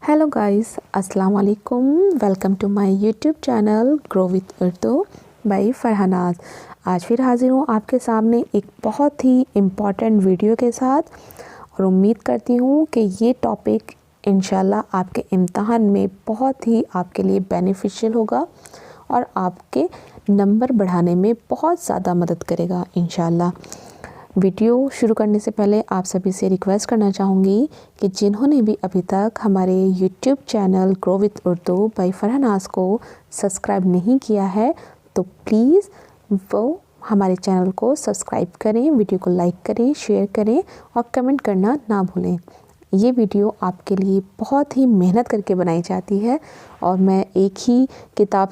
Hello guys, अस्सलाम वालेकुम। Welcome to my YouTube channel grow with Urdu by Farhanaz. आज फिर हाजिर हूँ आपके सामने एक बहुत ही इम्पॉर्टेंट वीडियो के साथ और उम्मीद करती हूँ कि ये टॉपिक इंशाल्लाह आपके इम्तहान में बहुत ही आपके लिए बेनिफिशियल होगा और आपके नंबर बढ़ाने में बहुत ज़्यादा मदद करेगा इंशाल्लाह। वीडियो शुरू करने से पहले आप सभी से रिक्वेस्ट करना चाहूँगी कि जिन्होंने भी अभी तक हमारे YouTube channel grow with Urdu by Farhanaz को सब्सक्राइब नहीं किया है तो प्लीज़ वो हमारे चैनल को सब्सक्राइब करें, वीडियो को लाइक करें, शेयर करें और कमेंट करना ना भूलें। ये वीडियो आपके लिए बहुत ही मेहनत करके बनाई जाती है और मैं एक ही किताब